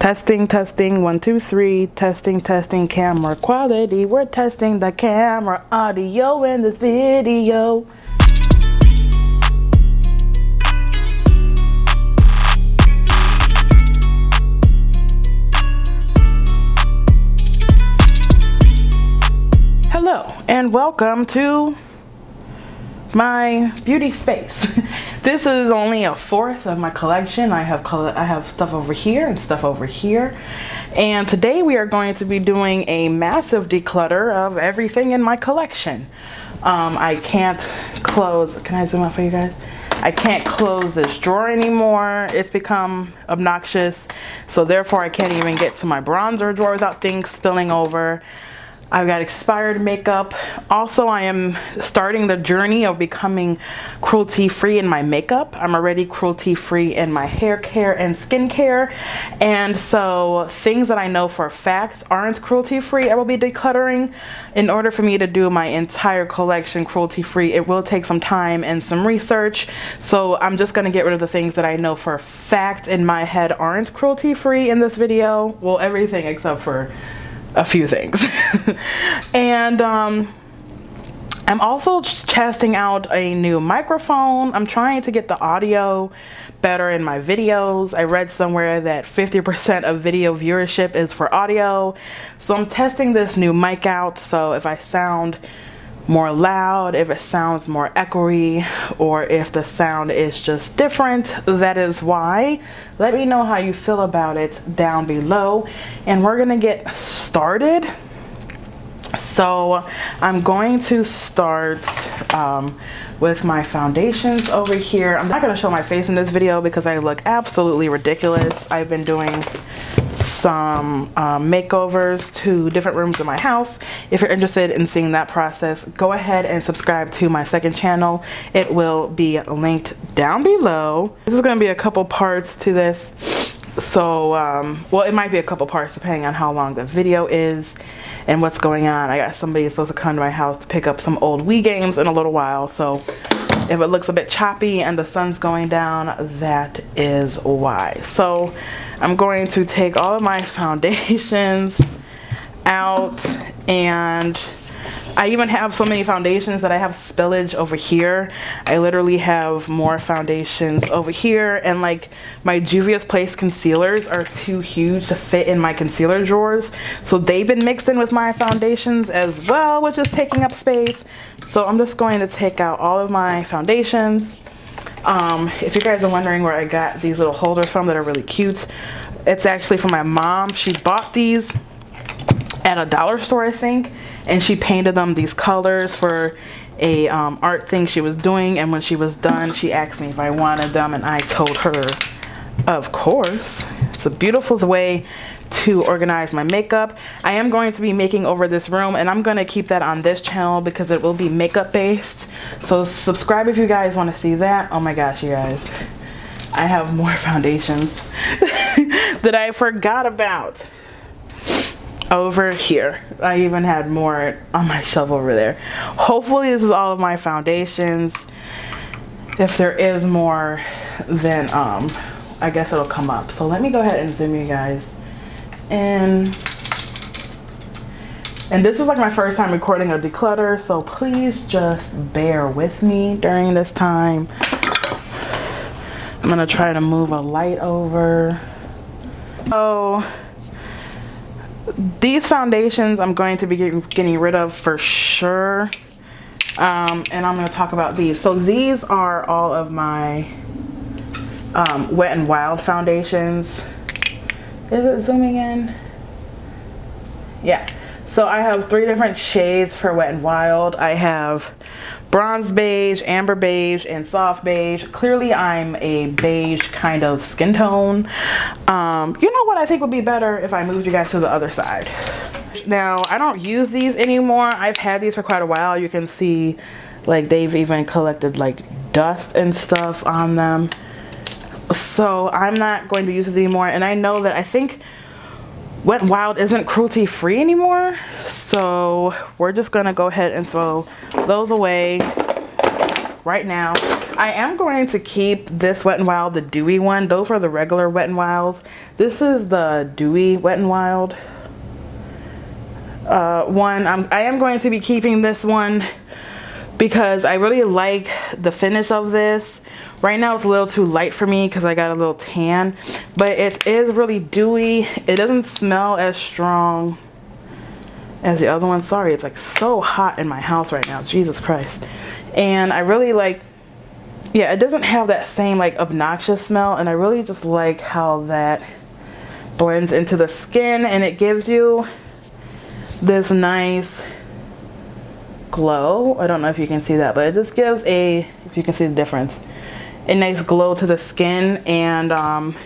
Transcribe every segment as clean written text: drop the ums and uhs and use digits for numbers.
Testing, testing, 1, 2, 3. Testing, testing, camera quality. We're testing the camera audio in this video. Hello and welcome to my beauty space. This is only a fourth of my collection. I have stuff over here and stuff over here, and today we are going to be doing a massive declutter of everything in my collection. I can't close, can I zoom out for you guys? I can't close this drawer anymore. It's become obnoxious, so therefore I can't even get to my bronzer drawer without things spilling over. I've got expired makeup. Also, I am starting the journey of becoming cruelty-free in my makeup. I'm already cruelty-free in my hair care and skincare. And so things that I know for a fact aren't cruelty-free, I will be decluttering. In order for me to do my entire collection cruelty-free, it will take some time and some research. So I'm just gonna get rid of the things that I know for a fact in my head aren't cruelty-free in this video. Well, everything except for a few things. And I'm also testing out a new microphone. I'm trying to get the audio better in my videos. I read somewhere that 50% of video viewership is for audio, so I'm testing this new mic out. So if I sound more loud, if it sounds more echoey, or if the sound is just different, that is why. Let me know how you feel about it down below, and we're gonna get started. So I'm going to start with my foundations over here. I'm not gonna show my face in this video because I look absolutely ridiculous. I've been doing some makeovers to different rooms in my house. If you're interested in seeing that process, go ahead and subscribe to my second channel. It will be linked down below. This is going to be a couple parts to this, so well, it might be a couple parts depending on how long the video is and what's going on. I got somebody supposed to come to my house to pick up some old Wii games in a little while, so if it looks a bit choppy and the sun's going down, that is why. So I'm going to take all of my foundations out, and I even have so many foundations that I have spillage over here. I literally have more foundations over here, and like my Juvia's Place concealers are too huge to fit in my concealer drawers, so they've been mixed in with my foundations as well, which is taking up space. So I'm just going to take out all of my foundations. If you guys are wondering where I got these little holders from that are really cute, it's actually from my mom. She bought these at a dollar store, I think, and she painted them these colors for a art thing she was doing, and when she was done she asked me if I wanted them, and I told her of course. It's a beautiful way to organize my makeup. I am going to be making over this room, and I'm going to keep that on this channel because it will be makeup based, so subscribe if you guys want to see that. Oh my gosh, you guys, I have more foundations that I forgot about over here. I even had more on my shelf over there. Hopefully this is all of my foundations. If there is more, then I guess it'll come up. So let me go ahead and zoom you guys in. And this is like my first time recording a declutter, so please just bear with me during this time. I'm gonna try to move a light over. So these foundations I'm going to be getting rid of for sure, and I'm going to talk about these. So these are all of my Wet n Wild foundations. Is it zooming in? Yeah. So I have 3 different shades for Wet n Wild. I have bronze beige, amber beige, and soft beige. Clearly I'm a beige kind of skin tone. You know what I think would be better if I moved you guys to the other side. Now, I don't use these anymore. I've had these for quite a while. You can see like they've even collected like dust and stuff on them. So I'm not going to use these anymore, and I know that I think Wet n Wild isn't cruelty free anymore, so we're just gonna go ahead and throw those away right now. I am going to keep this Wet n Wild, the dewy one. Those were the regular Wet n Wilds. This is the dewy Wet n Wild one. I am going to be keeping this one because I really like the finish of this. Right now it's a little too light for me because I got a little tan, but it is really dewy. It doesn't smell as strong as the other one. Sorry, it's like so hot in my house right now, Jesus Christ. And I really like, yeah, it doesn't have that same like obnoxious smell, and I really just like how that blends into the skin, and it gives you this nice glow. I don't know if you can see that, but it just gives a, if you can see the difference, a nice glow to the skin. And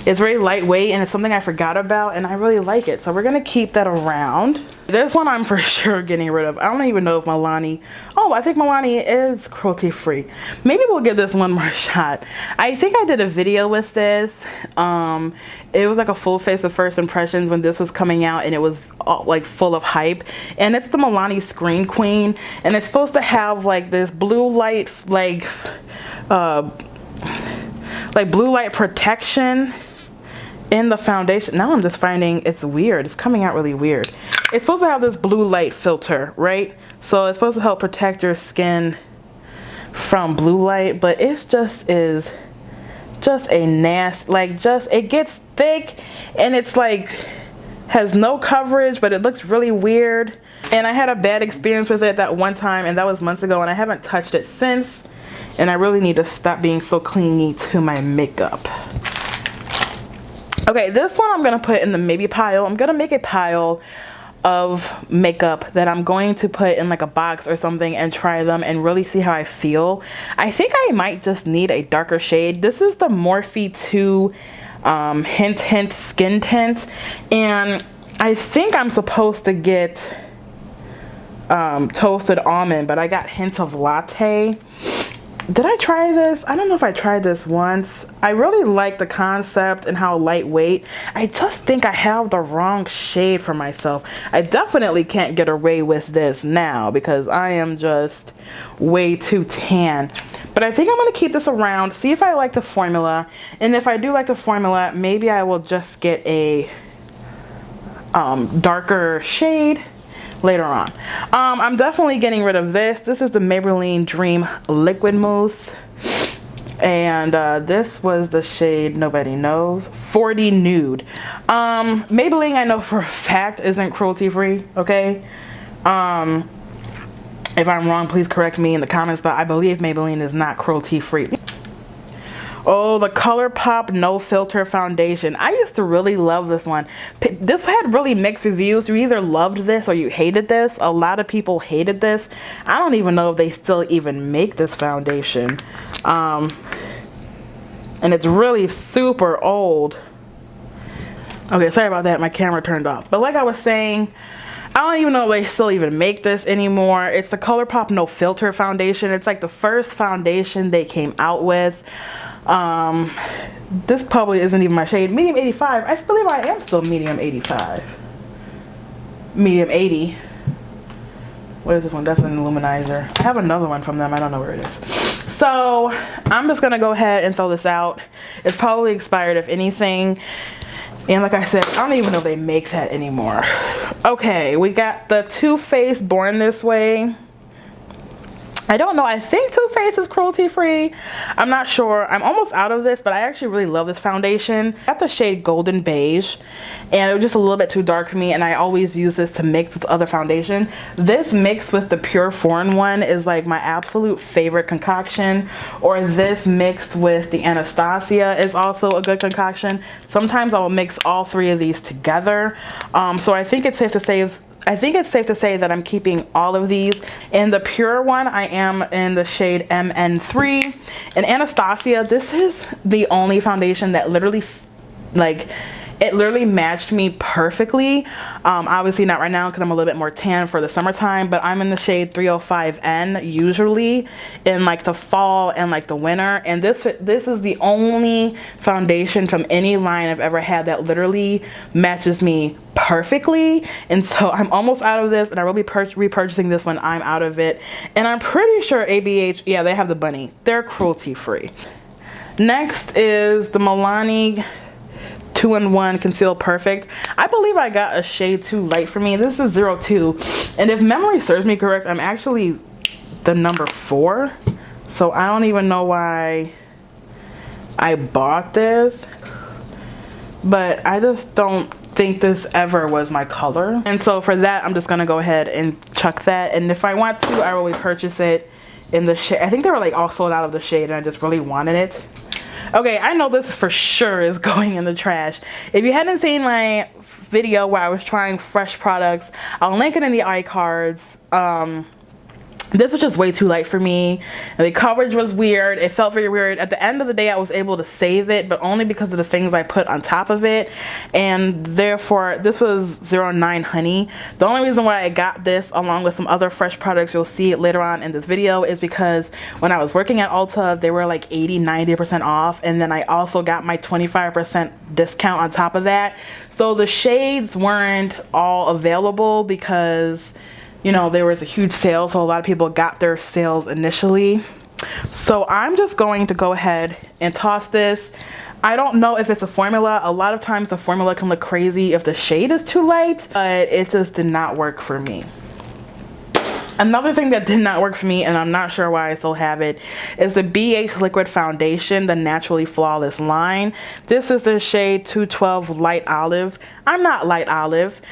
it's very lightweight, and it's something I forgot about, and I really like it, so we're gonna keep that around. There's one I'm for sure getting rid of. I don't even know if Milani, oh, I think Milani is cruelty free. Maybe we'll give this one more shot. I think I did a video with this. It was like a full face of first impressions when this was coming out, and it was like full of hype. And it's the Milani Screen Queen, and it's supposed to have like this blue light, like blue light protection in the foundation. Now I'm just finding it's weird. It's coming out really weird. It's supposed to have this blue light filter, right? So it's supposed to help protect your skin from blue light, but it's just is just a nasty, like just, it gets thick and it's like has no coverage, but it looks really weird. And I had a bad experience with it that one time, and that was months ago, and I haven't touched it since. And I really need to stop being so clingy to my makeup. Okay, this one I'm gonna put in the maybe pile. I'm gonna make a pile of makeup that I'm going to put in like a box or something and try them and really see how I feel. I think I might just need a darker shade. This is the Morphe 2 Hint Hint Skin Tint, and I think I'm supposed to get Toasted Almond, but I got Hint of Latte. Did I try this? I don't know if I tried this once. I really like the concept and how lightweight. I just think I have the wrong shade for myself. I definitely can't get away with this now because I am just way too tan. But I think I'm going to keep this around, see if I like the formula. And if I do like the formula, maybe I will just get a darker shade later on. I'm definitely getting rid of this. This is the Maybelline Dream Liquid Mousse, and this was the shade Nobody Knows, 40 Nude. Maybelline, I know for a fact, isn't cruelty free, okay? If I'm wrong, please correct me in the comments, but I believe Maybelline is not cruelty free. Oh, the ColourPop No Filter Foundation. I used to really love this one. This had really mixed reviews. You either loved this or you hated this. A lot of people hated this. I don't even know if they still even make this foundation. And it's really super old. Okay, sorry about that. My camera turned off. But like I was saying, I don't even know if they still even make this anymore. It's the ColourPop No Filter Foundation. It's like the first foundation they came out with. This probably isn't even my shade. Medium 85. I believe I am still medium 85. Medium 80. What is this one? That's an illuminizer. I have another one from them. I don't know where it is. So I'm just gonna go ahead and throw this out. It's probably expired if anything. And like I said, I don't even know if they make that anymore. Okay, we got the Too Faced Born This Way. I don't know. I think Too Faced is cruelty free. I'm not sure. I'm almost out of this, but I actually really love this foundation. I got the shade Golden Beige, and it was just a little bit too dark for me, and I always use this to mix with other foundation. This mixed with the Pure Foreign one is like my absolute favorite concoction, or this mixed with the Anastasia is also a good concoction. Sometimes I will mix all three of these together. So I think it's safe to say that I'm keeping all of these. In the Pure one, I am in the shade MN3. In Anastasia, this is the only foundation that literally like It literally matched me perfectly. Obviously not right now because I'm a little bit more tan for the summertime, but I'm in the shade 305N usually in like the fall and like the winter. And this is the only foundation from any line I've ever had that literally matches me perfectly. And so I'm almost out of this, and I will be repurchasing this when I'm out of it. And I'm pretty sure ABH, yeah, they have the bunny. They're cruelty free. Next is the Milani 2-in-1 Conceal Perfect. I believe I got a shade too light for me. This is 02, and if memory serves me correct, I'm actually the number 4. So I don't even know why I bought this, but I just don't think this ever was my color. And so for that, I'm just gonna go ahead and chuck that. And if I want to, I will repurchase it in the shade. I think they were like all sold out of the shade, and I just really wanted it. Okay, I know this for sure is going in the trash. If you hadn't seen my video where I was trying fresh products, I'll link it in the iCards. This was just way too light for me. And the coverage was weird. It felt very weird. At the end of the day, I was able to save it, but only because of the things I put on top of it. And therefore, this was 09 Honey. The only reason why I got this, along with some other fresh products you'll see later on in this video, is because when I was working at Ulta, they were like 80–90% off. And then I also got my 25% discount on top of that. So the shades weren't all available because, you know, there was a huge sale, so a lot of people got their sales initially. So I'm just going to go ahead and toss this. I don't know if it's a formula. A lot of times the formula can look crazy if the shade is too light, but it just did not work for me. Another thing that did not work for me, and I'm not sure why I still have it, is the BH Liquid Foundation, the Naturally Flawless line. This is the shade 212 Light Olive. I'm not light olive.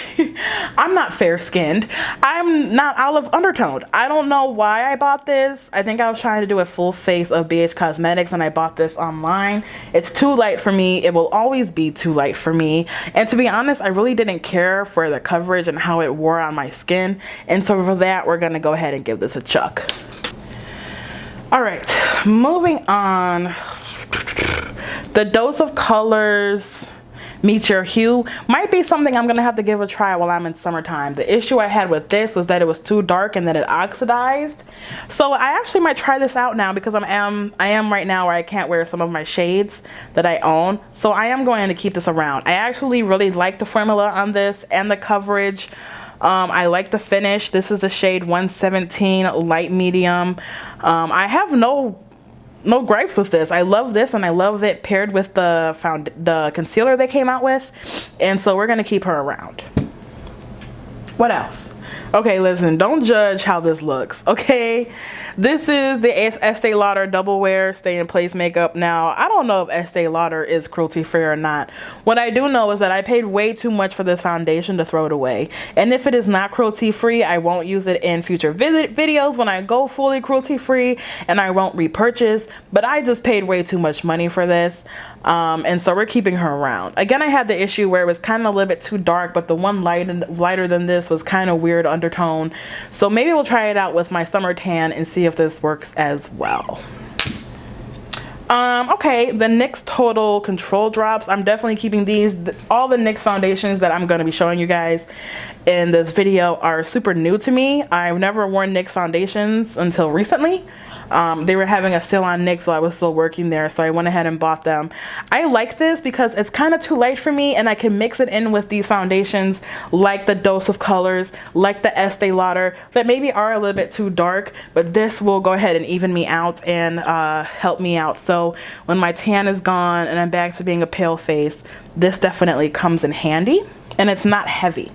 I'm not fair skinned. I'm not olive undertoned. I don't know why I bought this. I think I was trying to do a full face of BH Cosmetics, and I bought this online. It's too light for me. It will always be too light for me. And to be honest, I really didn't care for the coverage and how it wore on my skin. And so for that, we're gonna go ahead and give this a chuck. All right, moving on. The Dose of Colors Meet Your Hue might be something I'm gonna have to give a try while I'm in summertime. The issue I had with this was that it was too dark and that it oxidized. So I actually might try this out now because I am right now where I can't wear some of my shades that I own. So I am going to keep this around. I actually really like the formula on this and the coverage. I like the finish. This is the shade 117 Light Medium. I have no gripes with this. I love this, and I love it paired with the concealer they came out with. And so we're gonna keep her around. What else? Okay, listen, don't judge how this looks, okay? This is the Estee Lauder Double Wear Stay in Place makeup. Now, I don't know if Estee Lauder is cruelty free or not. What I do know is that I paid way too much for this foundation to throw it away. And if it is not cruelty free, I won't use it in future videos when I go fully cruelty free, and I won't repurchase. But I just paid way too much money for this. And so we're keeping her around. Again, I had the issue where it was kind of a little bit too dark, but the one lighter than this was kind of weird undertone. So maybe we'll try it out with my summer tan and see if this works as well. Okay, the NYX Total Control Drops. I'm definitely keeping these. All the NYX foundations that I'm going to be showing you guys in this video are super new to me. I've never worn NYX foundations until recently. They were having a sale on NYX while I was still working there, so I went ahead and bought them. I like this because it's kind of too light for me, and I can mix it in with these foundations like the Dose of Colors, like the Estee Lauder, that maybe are a little bit too dark, but this will go ahead and even me out and help me out. So when my tan is gone and I'm back to being a pale face, this definitely comes in handy, and it's not heavy.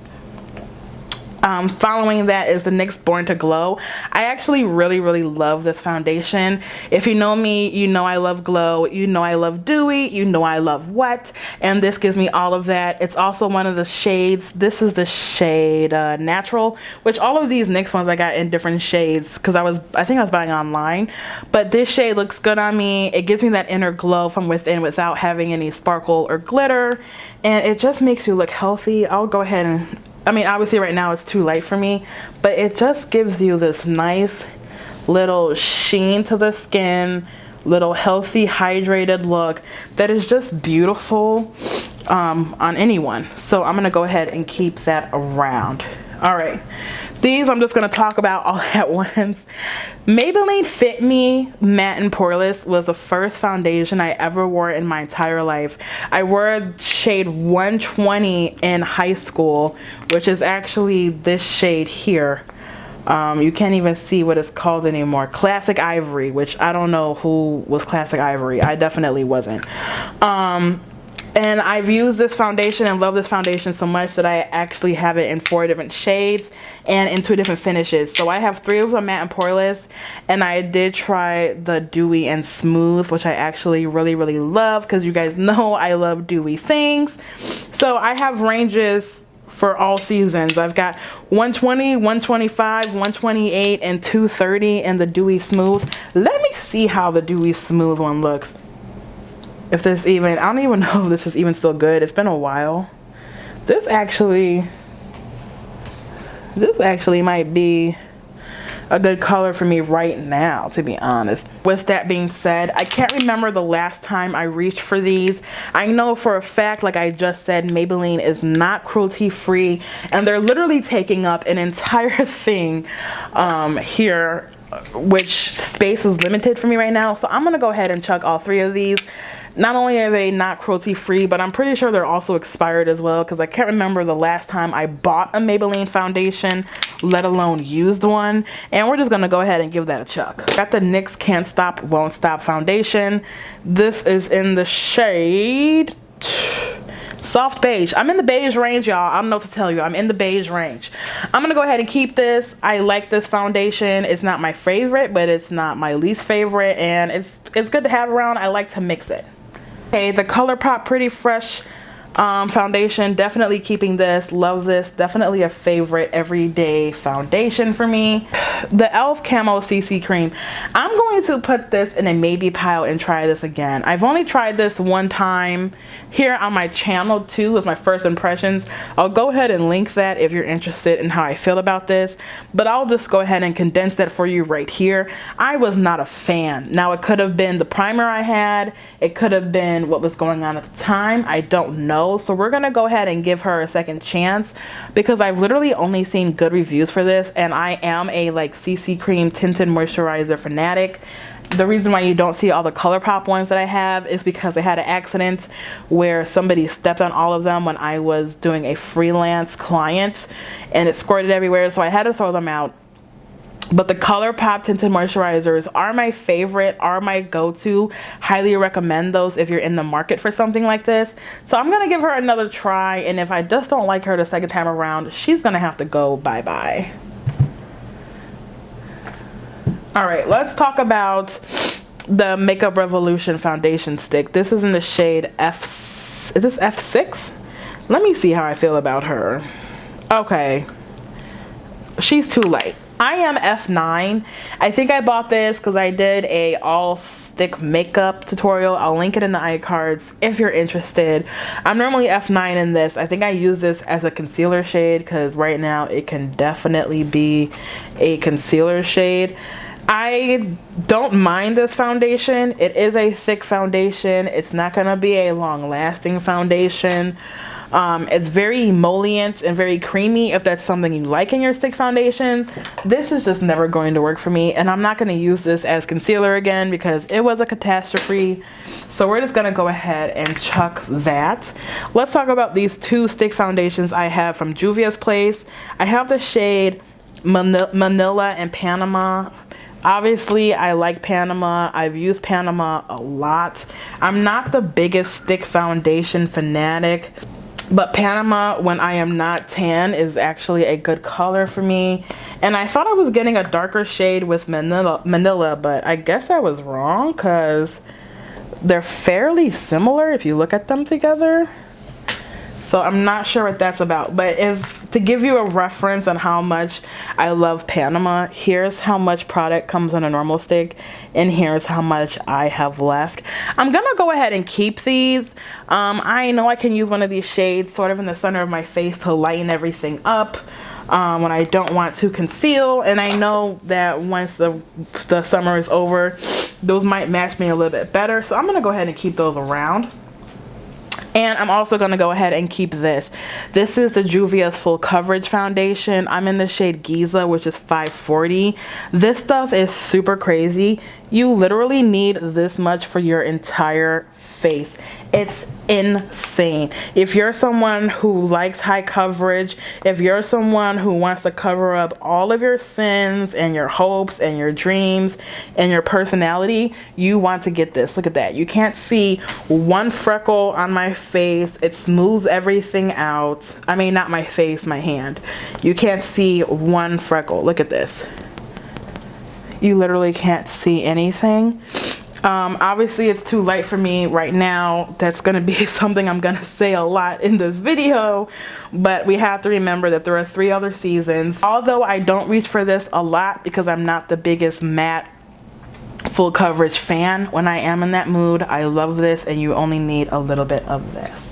Following that is the NYX Born to Glow. I actually really love this foundation. If you know me, you know I love glow, you know I love dewy, you know I love wet, and this gives me all of that. It's also one of the shades. This is the shade Natural, which all of these NYX ones I got in different shades because I think I was buying online, but this shade looks good on me. It gives me that inner glow from within without having any sparkle or glitter, and it just makes you look healthy. I'll go ahead and, I mean, obviously right now it's too light for me, but it just gives you this nice little sheen to the skin, little healthy, hydrated look that is just beautiful. on anyone. So I'm gonna go ahead and keep that around. All right, these I'm just gonna talk about all at once. Maybelline Fit Me Matte and Poreless was the first foundation I ever wore in my entire life. I wore shade 120 in high school, which is actually this shade here. You can't even see what it's called anymore. Classic Ivory, which I don't know who was Classic Ivory. I definitely wasn't. And I've used this foundation and love this foundation so much that I actually have it in 4 different shades and in 2 different finishes. So I have 3 of them matte and poreless, and I did try the dewy and smooth, which I actually really love because you guys know I love dewy things. So I have ranges for all seasons. I've got 120, 125, 128, and 230 in the dewy smooth. Let me see how the dewy smooth one looks. If this even, I don't even know if this is even still good. It's been a while. This actually might be a good color for me right now, to be honest. With that being said, I can't remember the last time I reached for these. I know for a fact, like I just said, Maybelline is not cruelty free, and they're literally taking up an entire thing here, which space is limited for me right now. So I'm gonna go ahead and chuck all 3 of these. Not only are they not cruelty free, but I'm pretty sure they're also expired as well, because I can't remember the last time I bought a Maybelline foundation, let alone used one. And we're just gonna go ahead and give that a chuck. Got the NYX Can't Stop Won't Stop foundation. This is in the shade soft beige. I'm in the beige range, y'all. I don't know what to tell you. I'm in the beige range. I'm gonna go ahead and keep this. I like this foundation. It's not my favorite, but it's not my least favorite, and it's good to have around. I like to mix it. Okay, the ColourPop Pretty Fresh foundation, definitely keeping this. Love this. Definitely a favorite everyday foundation for me. The e.l.f. Camo CC Cream. I'm going to put this in a maybe pile and try this again. I've only tried this one time here on my channel too, as my first impressions. I'll go ahead and link that if you're interested in how I feel about this, but I'll just go ahead and condense that for you right here. I was not a fan. Now, it could have been the primer I had. It could have been what was going on at the time. I don't know. So we're gonna go ahead and give her a second chance, because I've literally only seen good reviews for this, and I am a like CC cream tinted moisturizer fanatic. The reason why you don't see all the ColourPop ones that I have is because I had an accident where somebody stepped on all of them when I was doing a freelance client, and it squirted everywhere, so I had to throw them out. But the ColourPop tinted moisturizers are my favorite, are my go-to. Highly recommend those if you're in the market for something like this. So I'm gonna give her another try, and if I just don't like her the second time around, she's gonna have to go bye-bye. All right, let's talk about the Makeup Revolution foundation stick. This is in the shade F, is this F6? Let me see how I feel about her. Okay, she's too light. I am F9. I think I bought this because I did a all stick makeup tutorial. I'll link it in the iCards if you're interested. I'm normally F9 in this. I think I use this as a concealer shade because right now it can definitely be a concealer shade. I don't mind this foundation. It is a thick foundation. It's not gonna be a long-lasting foundation. It's very emollient and very creamy if that's something you like in your stick foundations. This is just never going to work for me, and I'm not going to use this as concealer again because it was a catastrophe. So we're just going to go ahead and chuck that. Let's talk about these 2 stick foundations I have from Juvia's Place. I have the shade Manila and Panama. Obviously, I like Panama. I've used Panama a lot. I'm not the biggest stick foundation fanatic, but Panama, when I am not tan, is actually a good color for me. And I thought I was getting a darker shade with Manila, but I guess I was wrong because they're fairly similar if you look at them together. So I'm not sure what that's about. But to give you a reference on how much I love Panama, here's how much product comes on a normal stick, and here's how much I have left. I'm gonna go ahead and keep these. I know I can use one of these shades sort of in the center of my face to lighten everything up when I don't want to conceal, and I know that once the summer is over, those might match me a little bit better. So I'm gonna go ahead and keep those around. And I'm also going to go ahead and keep this. This is the Juvia's Full Coverage Foundation. I'm in the shade Giza, which is 540. This stuff is super crazy. You literally need this much for your entire face. It's insane. If you're someone who likes high coverage, if you're someone who wants to cover up all of your sins and your hopes and your dreams and your personality, you want to get this. Look at that. You can't see one freckle on my face. It smooths everything out. I mean, not my face, my hand. You can't see one freckle. Look at this. You literally can't see anything. Obviously it's too light for me right now. That's going to be something I'm going to say a lot in this video, but we have to remember that there are 3 other seasons. Although I don't reach for this a lot because I'm not the biggest matte full coverage fan, when I am in that mood, I love this, and you only need a little bit of this.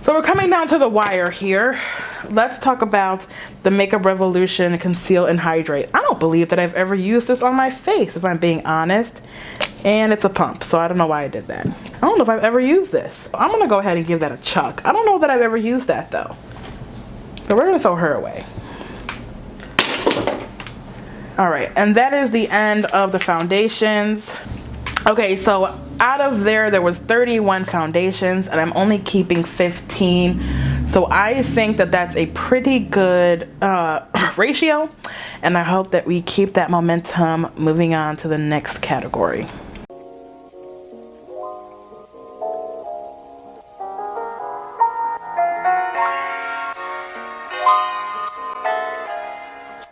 So we're coming down to the wire here. Let's talk about the Makeup Revolution Conceal and Hydrate. I don't believe that I've ever used this on my face, if I'm being honest. And it's a pump, so I don't know why I did that. I don't know if I've ever used this. I'm gonna go ahead and give that a chuck. I don't know that I've ever used that though. But we're gonna throw her away. All right, and that is the end of the foundations. Okay, so out of there was 31 foundations, and I'm only keeping 15. So I think that that's a pretty good ratio, and I hope that we keep that momentum moving on to the next category.